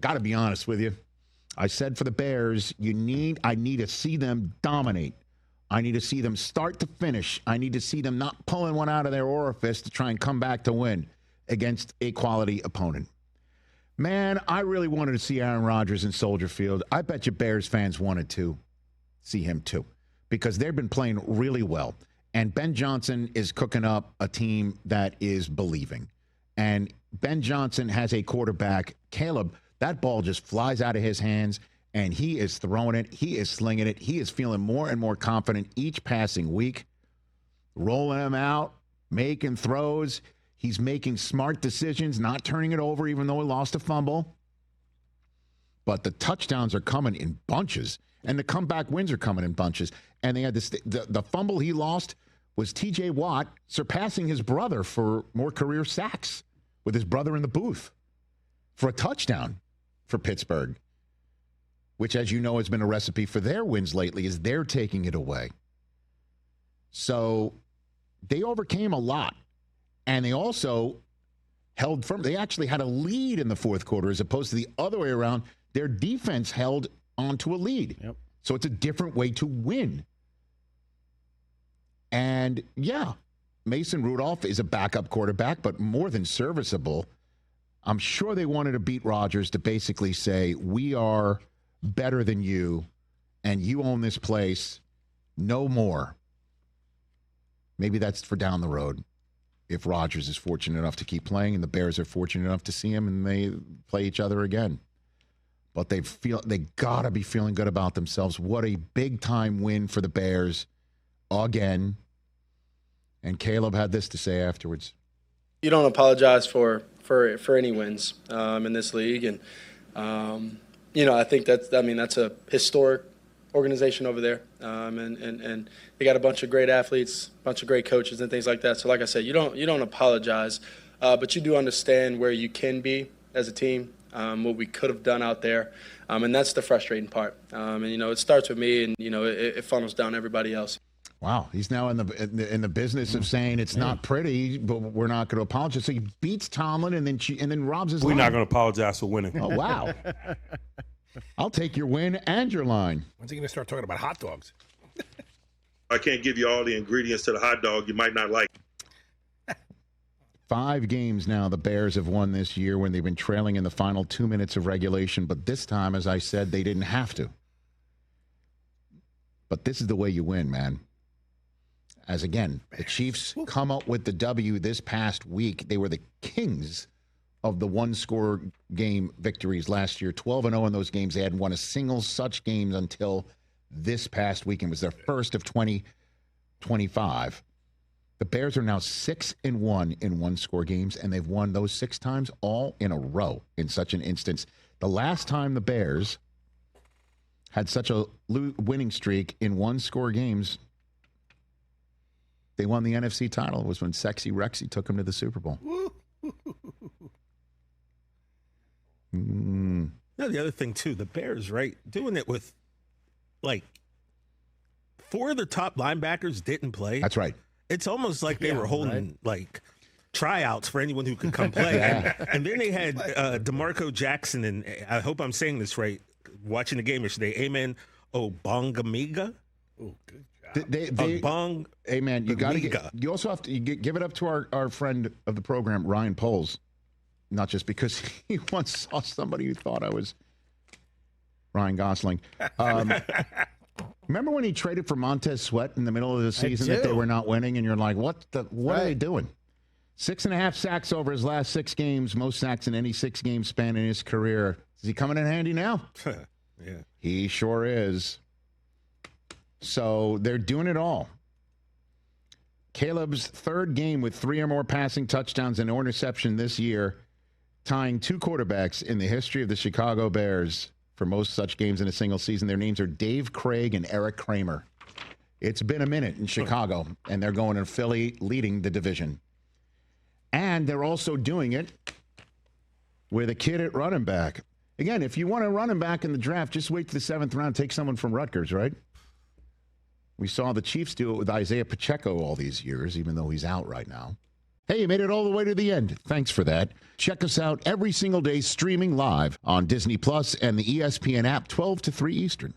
got to be honest with you. I said for the Bears, I need to see them dominate. I need to see them start to finish. I need to see them not pulling one out of their orifice to try and come back to win against a quality opponent. Man, I really wanted to see Aaron Rodgers in Soldier Field. I bet you Bears fans wanted to see him too, because they've been playing really well. And Ben Johnson is cooking up a team that is believing. And Ben Johnson has a quarterback, Caleb. That ball just flies out of his hands, and he is throwing it. He is slinging it. He is feeling more and more confident each passing week, rolling him out, making throws. He's making smart decisions, not turning it over even though he lost a fumble. But the touchdowns are coming in bunches, and the comeback wins are coming in bunches. And they had this, the fumble he lost was T.J. Watt surpassing his brother for more career sacks with his brother in the booth for a touchdown for Pittsburgh, which, as you know, has been a recipe for their wins lately, is they're taking it away. So they overcame a lot. And they also held firm. They actually had a lead in the fourth quarter as opposed to the other way around. Their defense held onto a lead. Yep. So it's a different way to win. And, yeah, Mason Rudolph is a backup quarterback, but more than serviceable. I'm sure they wanted to beat Rodgers to basically say, we are better than you, and you own this place. No more. Maybe that's for down the road. If Rodgers is fortunate enough to keep playing and the Bears are fortunate enough to see him and they play each other again. But they got to be feeling good about themselves. What a big-time win for the Bears again. And Caleb had this to say afterwards. You don't apologize for any wins in this league. And, I think that's a historic organization over there, and they got a bunch of great athletes, a bunch of great coaches and things like that. So like I said, you don't apologize, but you do understand where you can be as a team, what we could have done out there, and that's the frustrating part. It starts with me, and it funnels down everybody else. Wow, he's now in the business of saying it's not pretty, but we're not going to apologize. So he beats Tomlin and then robs his line. We're not going to apologize for winning. Oh wow. I'll take your win and your line. When's he going to start talking about hot dogs? I can't give you all the ingredients to the hot dog you might not like. 5 games now the Bears have won this year when they've been trailing in the final 2 minutes of regulation. But this time, as I said, they didn't have to. But this is the way you win, man. As again, the Chiefs come up with the W this past week. They were the kings of the one-score game victories last year, 12-0 in those games. They hadn't won a single such game until this past weekend. It was their first of 2025. The Bears are now 6-1 in one-score games, and they've won those 6 times all in a row in such an instance. The last time the Bears had such a winning streak in one-score games, they won the NFC title. It was when Sexy Rexy took them to the Super Bowl. No, the other thing, too, the Bears, right, doing it with, 4 of their top linebackers didn't play. That's right. It's almost like they were holding, tryouts for anyone who could come play. And then they had DeMarco Jackson, and I hope I'm saying this right, watching the game yesterday, Amen Obongamiga. Oh, good job. Hey, man, you got to you also have to give it up to our friend of the program, Ryan Poles. Not just because he once saw somebody who thought I was Ryan Gosling. Remember when he traded for Montez Sweat in the middle of the season that they were not winning, and you're like, what are they doing? 6.5 sacks over his last 6 games, most sacks in any 6-game span in his career. Is he coming in handy now? Yeah. He sure is. So they're doing it all. Caleb's 3rd game with 3 or more passing touchdowns and no interception this year, tying 2 quarterbacks in the history of the Chicago Bears for most such games in a single season. Their names are Dave Craig and Eric Kramer. It's been a minute in Chicago, and they're going to Philly, leading the division. And they're also doing it with a kid at running back. Again, if you want a running back in the draft, just wait to the 7th round, take someone from Rutgers, right? We saw the Chiefs do it with Isaiah Pacheco all these years, even though he's out right now. Hey, you made it all the way to the end. Thanks for that. Check us out every single day streaming live on Disney Plus and the ESPN app 12 to 3 Eastern.